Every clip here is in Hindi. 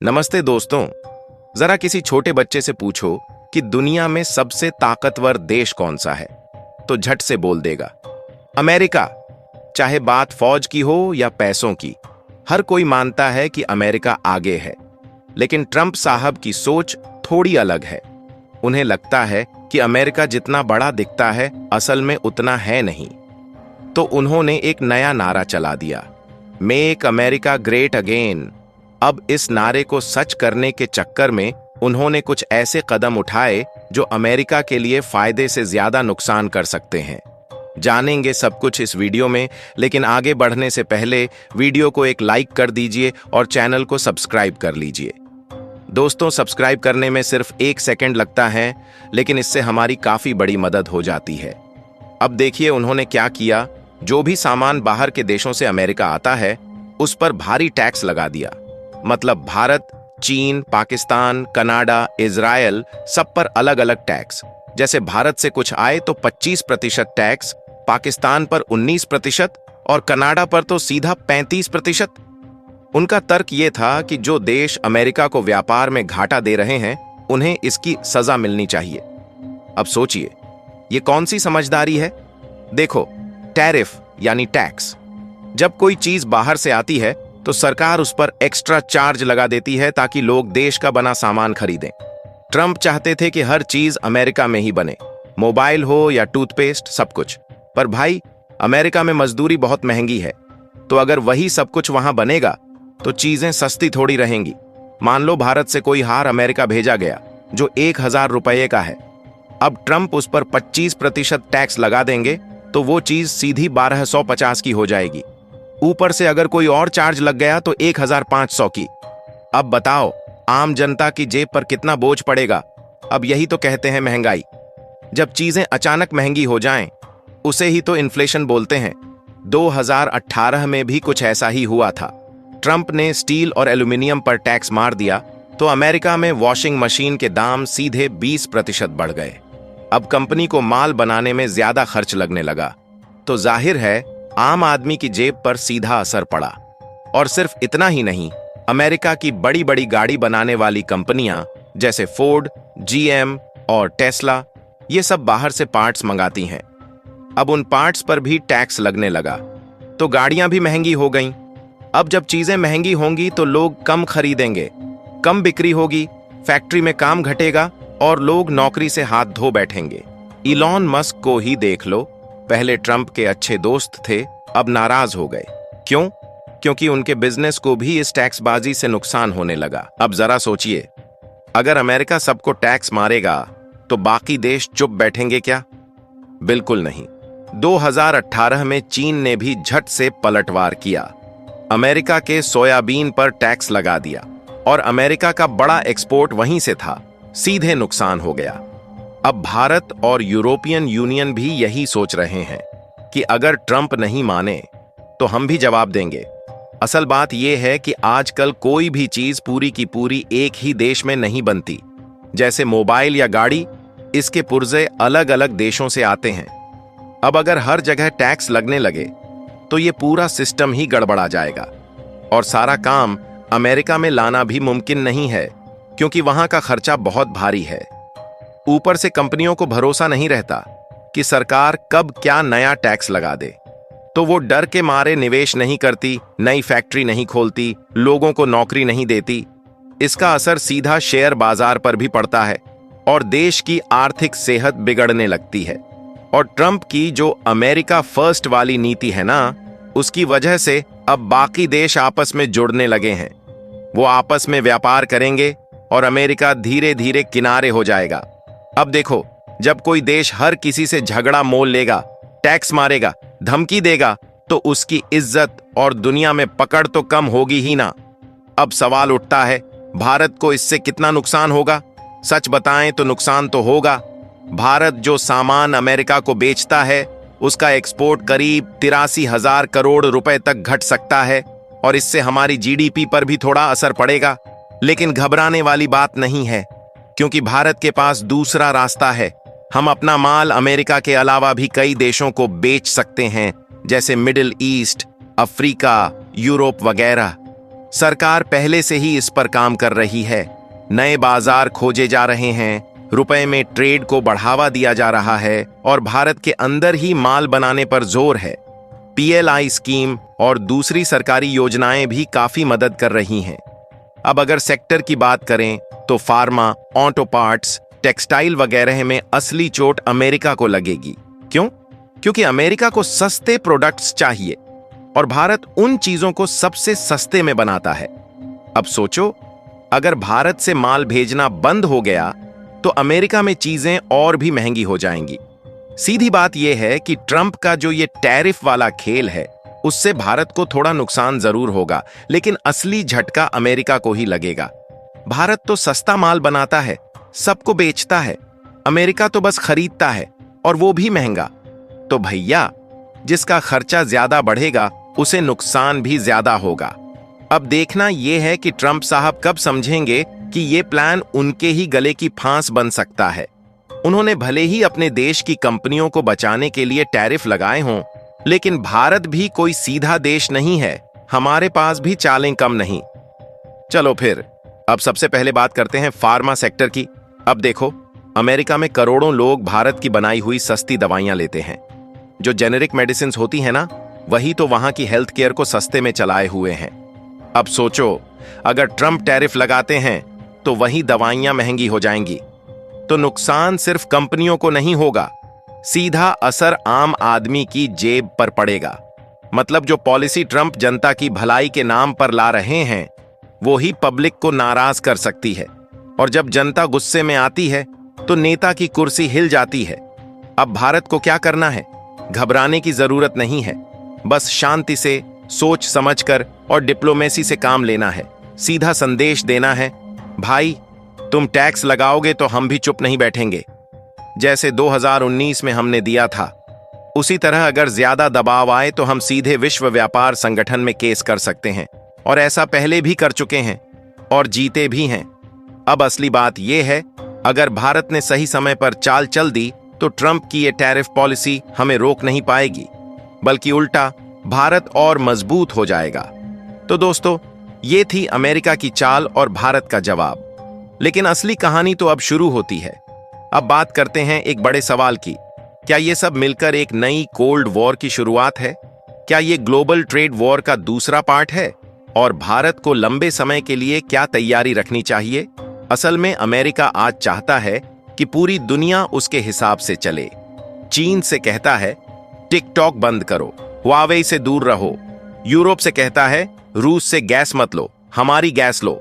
नमस्ते दोस्तों। जरा किसी छोटे बच्चे से पूछो कि दुनिया में सबसे ताकतवर देश कौन सा है, तो झट से बोल देगा अमेरिका। चाहे बात फौज की हो या पैसों की, हर कोई मानता है कि अमेरिका आगे है। लेकिन ट्रंप साहब की सोच थोड़ी अलग है। उन्हें लगता है कि अमेरिका जितना बड़ा दिखता है, असल में उतना है नहीं। तो उन्होंने एक नया नारा चला दिया, मेक अमेरिका ग्रेट अगेन। अब इस नारे को सच करने के चक्कर में उन्होंने कुछ ऐसे कदम उठाए जो अमेरिका के लिए फायदे से ज्यादा नुकसान कर सकते हैं। जानेंगे सब कुछ इस वीडियो में, लेकिन आगे बढ़ने से पहले वीडियो को एक लाइक कर दीजिए और चैनल को सब्सक्राइब कर लीजिए। दोस्तों, सब्सक्राइब करने में सिर्फ 1 सेकंड लगता है, लेकिन इससे हमारी काफी बड़ी मदद हो जाती है। अब देखिए उन्होंने क्या किया। जो भी सामान बाहर के देशों से अमेरिका आता है, उस पर भारी टैक्स लगा दिया। मतलब भारत, चीन, पाकिस्तान, कनाडा, इजराइल, सब पर अलग अलग टैक्स। जैसे भारत से कुछ आए तो 25% टैक्स, पाकिस्तान पर 19% और कनाडा पर तो सीधा 35%। उनका तर्क यह था कि जो देश अमेरिका को व्यापार में घाटा दे रहे हैं, उन्हें इसकी सजा मिलनी चाहिए। अब सोचिए, ये कौन सी समझदारी है। देखो, टैरिफ यानी टैक्स। जब कोई चीज बाहर से आती है तो सरकार उस पर एक्स्ट्रा चार्ज लगा देती है ताकि लोग देश का बना सामान खरीदें। ट्रंप चाहते थे कि हर चीज अमेरिका में ही बने, मोबाइल हो या टूथपेस्ट, सब कुछ। पर भाई, अमेरिका में मजदूरी बहुत महंगी है, तो अगर वही सब कुछ वहां बनेगा तो चीजें सस्ती थोड़ी रहेंगी। मान लो भारत से कोई हार अमेरिका भेजा गया जो 1000 रुपये का है। अब ट्रंप उस पर 25% टैक्स लगा देंगे तो वो चीज सीधी 1250 की हो जाएगी। ऊपर से अगर कोई और चार्ज लग गया तो 1500 की। अब बताओ, आम जनता की जेब पर कितना बोझ पड़ेगा। अब यही तो कहते हैं महंगाई। जब चीजें अचानक महंगी हो जाएं, उसे ही तो इन्फ्लेशन बोलते हैं। 2018 में भी कुछ ऐसा ही हुआ था। ट्रंप ने स्टील और एल्यूमिनियम पर टैक्स मार दिया तो अमेरिका में वॉशिंग मशीन के दाम सीधे 20% बढ़ गए। अब कंपनी को माल बनाने में ज्यादा खर्च लगने लगा, तो जाहिर है आम आदमी की जेब पर सीधा असर पड़ा। और सिर्फ इतना ही नहीं, अमेरिका की बड़ी बड़ी गाड़ी बनाने वाली कंपनियां जैसे फोर्ड, जीएम और टेस्ला, ये सब बाहर से पार्ट्स मंगाती हैं। अब उन पार्ट्स पर भी टैक्स लगने लगा, तो गाड़ियां भी महंगी हो गईं। अब जब चीजें महंगी होंगी तो लोग कम खरीदेंगे, कम बिक्री होगी, फैक्ट्री में काम घटेगा और लोग नौकरी से हाथ धो बैठेंगे। इलॉन मस्क को ही देख लो, पहले ट्रंप के अच्छे दोस्त थे, अब नाराज हो गए। क्यों? क्योंकि उनके बिजनेस को भी इस टैक्सबाजी से नुकसान होने लगा। अब जरा सोचिए, अगर अमेरिका सबको टैक्स मारेगा तो बाकी देश चुप बैठेंगे क्या? बिल्कुल नहीं। 2018 में चीन ने भी झट से पलटवार किया। अमेरिका के सोयाबीन पर टैक्स लगा दिया और अमेरिका का बड़ा एक्सपोर्ट वहीं से था। सीधे नुकसान हो गया। अब भारत और यूरोपियन यूनियन भी यही सोच रहे हैं कि अगर ट्रंप नहीं माने तो हम भी जवाब देंगे। असल बात यह है कि आजकल कोई भी चीज पूरी की पूरी एक ही देश में नहीं बनती। जैसे मोबाइल या गाड़ी, इसके पुर्जे अलग अलग देशों से आते हैं। अब अगर हर जगह टैक्स लगने लगे तो ये पूरा सिस्टम ही गड़बड़ा जाएगा और सारा काम अमेरिका में लाना भी मुमकिन नहीं है, क्योंकि वहां का खर्चा बहुत भारी है। ऊपर से कंपनियों को भरोसा नहीं रहता कि सरकार कब क्या नया टैक्स लगा दे, तो वो डर के मारे निवेश नहीं करती, नई फैक्ट्री नहीं खोलती, लोगों को नौकरी नहीं देती। इसका असर सीधा शेयर बाजार पर भी पड़ता है और देश की आर्थिक सेहत बिगड़ने लगती है। और ट्रंप की जो अमेरिका फर्स्ट वाली नीति है ना, उसकी वजह से अब बाकी देश आपस में जुड़ने लगे हैं। वो आपस में व्यापार करेंगे और अमेरिका धीरे धीरे किनारे हो जाएगा। अब देखो, जब कोई देश हर किसी से झगड़ा मोल लेगा, टैक्स मारेगा, धमकी देगा, तो उसकी इज्जत और दुनिया में पकड़ तो कम होगी ही ना। अब सवाल उठता है, भारत को इससे कितना नुकसान होगा? सच बताएं तो नुकसान तो होगा। भारत जो सामान अमेरिका को बेचता है, उसका एक्सपोर्ट करीब 83,000 करोड़ रुपए तक घट सकता है और इससे हमारी जीडीपी पर भी थोड़ा असर पड़ेगा। लेकिन घबराने वाली बात नहीं है, क्योंकि भारत के पास दूसरा रास्ता है। हम अपना माल अमेरिका के अलावा भी कई देशों को बेच सकते हैं, जैसे मिडिल ईस्ट, अफ्रीका, यूरोप वगैरह। सरकार पहले से ही इस पर काम कर रही है। नए बाजार खोजे जा रहे हैं, रुपए में ट्रेड को बढ़ावा दिया जा रहा है और भारत के अंदर ही माल बनाने पर जोर है। पीएलआई स्कीम और दूसरी सरकारी योजनाएं भी काफी मदद कर रही हैं। अब अगर सेक्टर की बात करें तो फार्मा, ऑटो पार्ट्स, टेक्सटाइल वगैरह में असली चोट अमेरिका को लगेगी। क्यों? क्योंकि अमेरिका को सस्ते प्रोडक्ट्स चाहिए और भारत उन चीजों को सबसे सस्ते में बनाता है। अब सोचो, अगर भारत से माल भेजना बंद हो गया तो अमेरिका में चीजें और भी महंगी हो जाएंगी। सीधी बात यह है कि ट्रंप का जो ये टैरिफ वाला खेल है, उससे भारत को थोड़ा नुकसान जरूर होगा, लेकिन असली झटका अमेरिका को ही लगेगा। भारत तो सस्ता माल बनाता है, सबको बेचता है, अमेरिका तो बस खरीदता है, और वो भी महंगा। तो भैया, जिसका खर्चा ज्यादा बढ़ेगा उसे नुकसान भी ज्यादा होगा। अब देखना यह है कि ट्रंप साहब कब समझेंगे कि ये प्लान उनके ही गले की फांस बन सकता है। उन्होंने भले ही अपने देश की कंपनियों को बचाने के लिए टैरिफ लगाए हों, लेकिन भारत भी कोई सीधा देश नहीं है, हमारे पास भी चालें कम नहीं। चलो फिर, अब सबसे पहले बात करते हैं फार्मा सेक्टर की। अब देखो, अमेरिका में करोड़ों लोग भारत की बनाई हुई सस्ती दवाइयां लेते हैं। जो जेनेरिक मेडिसिन होती है ना, वही तो वहां की हेल्थ केयर को सस्ते में चलाए हुए हैं। अब सोचो, अगर ट्रंप टैरिफ लगाते हैं तो वही दवाइयां महंगी हो जाएंगी। तो नुकसान सिर्फ कंपनियों को नहीं होगा, सीधा असर आम आदमी की जेब पर पड़ेगा। मतलब जो पॉलिसी ट्रंप जनता की भलाई के नाम पर ला रहे हैं, वो ही पब्लिक को नाराज कर सकती है। और जब जनता गुस्से में आती है तो नेता की कुर्सी हिल जाती है। अब भारत को क्या करना है? घबराने की जरूरत नहीं है, बस शांति से, सोच समझकर और डिप्लोमेसी से काम लेना है। सीधा संदेश देना है, भाई तुम टैक्स लगाओगे तो हम भी चुप नहीं बैठेंगे। जैसे 2019 में हमने दिया था, उसी तरह अगर ज्यादा दबाव आए तो हम सीधे विश्व व्यापार संगठन में केस कर सकते हैं, और ऐसा पहले भी कर चुके हैं और जीते भी हैं। अब असली बात यह है, अगर भारत ने सही समय पर चाल चल दी तो ट्रंप की ये टैरिफ पॉलिसी हमें रोक नहीं पाएगी, बल्कि उल्टा भारत और मजबूत हो जाएगा। तो दोस्तों, ये थी अमेरिका की चाल और भारत का जवाब। लेकिन असली कहानी तो अब शुरू होती है। अब बात करते हैं एक बड़े सवाल की, क्या ये सब मिलकर एक नई कोल्ड वॉर की शुरुआत है? क्या ये ग्लोबल ट्रेड वॉर का दूसरा पार्ट है? और भारत को लंबे समय के लिए क्या तैयारी रखनी चाहिए? असल में अमेरिका आज चाहता है कि पूरी दुनिया उसके हिसाब से चले। चीन से कहता है टिकटॉक बंद करो, हुआवेई से दूर रहो। यूरोप से कहता है रूस से गैस मत लो, हमारी गैस लो।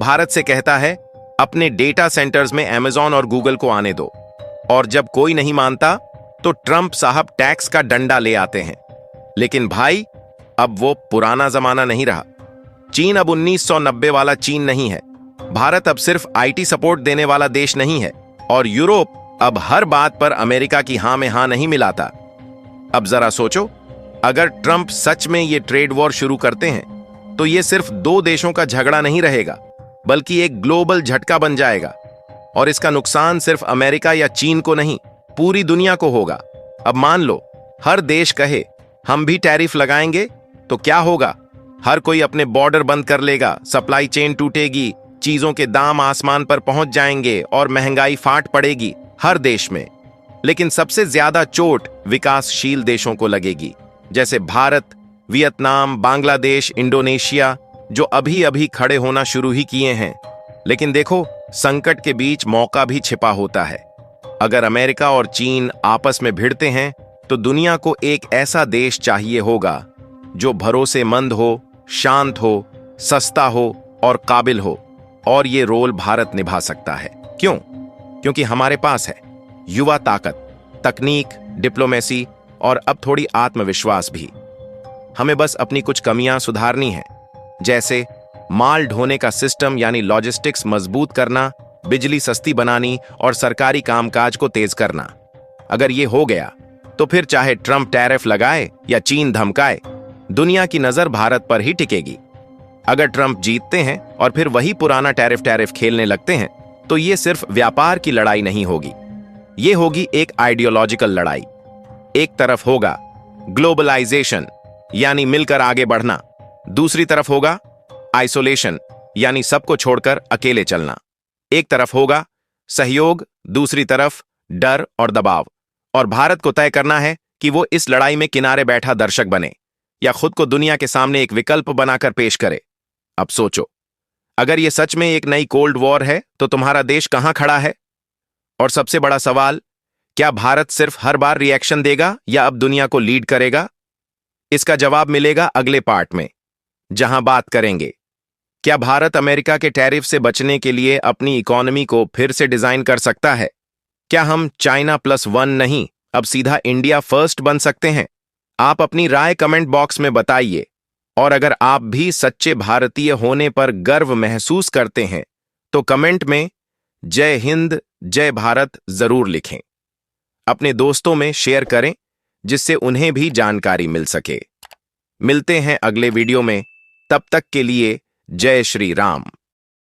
भारत से कहता है अपने डेटा सेंटर्स में अमेज़न और गूगल को आने दो। और जब कोई नहीं मानता तो ट्रंप साहब टैक्स का डंडा ले आते हैं। लेकिन भाई, अब वो पुराना जमाना नहीं रहा। चीन अब 1990 वाला चीन नहीं है। भारत अब सिर्फ आईटी सपोर्ट देने वाला देश नहीं है, और यूरोप अब हर बात पर अमेरिका की हां में हां नहीं मिलाता। अब जरा सोचो, अगर ट्रंप सच में ये ट्रेड वॉर शुरू करते हैं तो ये सिर्फ दो देशों का झगड़ा नहीं रहेगा, बल्कि एक ग्लोबल झटका बन जाएगा। और इसका नुकसान सिर्फ अमेरिका या चीन को नहीं, पूरी दुनिया को होगा। अब मान लो हर देश कहे हम भी टैरिफ लगाएंगे, तो क्या होगा? हर कोई अपने बॉर्डर बंद कर लेगा, सप्लाई चेन टूटेगी, चीजों के दाम आसमान पर पहुंच जाएंगे और महंगाई फाट पड़ेगी हर देश में। लेकिन सबसे ज्यादा चोट विकासशील देशों को लगेगी, जैसे भारत, वियतनाम, बांग्लादेश, इंडोनेशिया, जो अभी अभी खड़े होना शुरू ही किए हैं। लेकिन देखो, संकट के बीच मौका भी छिपा होता है। अगर अमेरिका और चीन आपस में भिड़ते हैं तो दुनिया को एक ऐसा देश चाहिए होगा जो भरोसेमंद हो, शांत हो, सस्ता हो और काबिल हो। और ये रोल भारत निभा सकता है। क्यों? क्योंकि हमारे पास है युवा ताकत, तकनीक, डिप्लोमेसी और अब थोड़ी आत्मविश्वास भी। हमें बस अपनी कुछ कमियां सुधारनी है, जैसे माल ढोने का सिस्टम यानी लॉजिस्टिक्स मजबूत करना, बिजली सस्ती बनानी और सरकारी कामकाज को तेज करना। अगर ये हो गया तो फिर चाहे ट्रंप टैरिफ लगाए या चीन धमकाए, दुनिया की नजर भारत पर ही टिकेगी। अगर ट्रंप जीतते हैं और फिर वही पुराना टैरिफ खेलने लगते हैं, तो ये सिर्फ व्यापार की लड़ाई नहीं होगी, ये होगी एक आइडियोलॉजिकल लड़ाई। एक तरफ होगा ग्लोबलाइजेशन यानी मिलकर आगे बढ़ना, दूसरी तरफ होगा आइसोलेशन यानी सबको छोड़कर अकेले चलना। एक तरफ होगा सहयोग, दूसरी तरफ डर और दबाव। और भारत को तय करना है कि वो इस लड़ाई में किनारे बैठा दर्शक बने या खुद को दुनिया के सामने एक विकल्प बनाकर पेश करे। अब सोचो, अगर ये सच में एक नई कोल्ड वॉर है तो तुम्हारा देश कहां खड़ा है? और सबसे बड़ा सवाल, क्या भारत सिर्फ हर बार रिएक्शन देगा या अब दुनिया को लीड करेगा? इसका जवाब मिलेगा अगले पार्ट में, जहां बात करेंगे क्या भारत अमेरिका के टैरिफ से बचने के लिए अपनी इकोनॉमी को फिर से डिजाइन कर सकता है? क्या हम चाइना +1 नहीं, अब सीधा इंडिया फर्स्ट बन सकते हैं? आप अपनी राय कमेंट बॉक्स में बताइए। और अगर आप भी सच्चे भारतीय होने पर गर्व महसूस करते हैं तो कमेंट में जय हिंद, जय भारत जरूर लिखें। अपने दोस्तों में शेयर करें जिससे उन्हें भी जानकारी मिल सके। मिलते हैं अगले वीडियो में, तब तक के लिए जय श्री राम।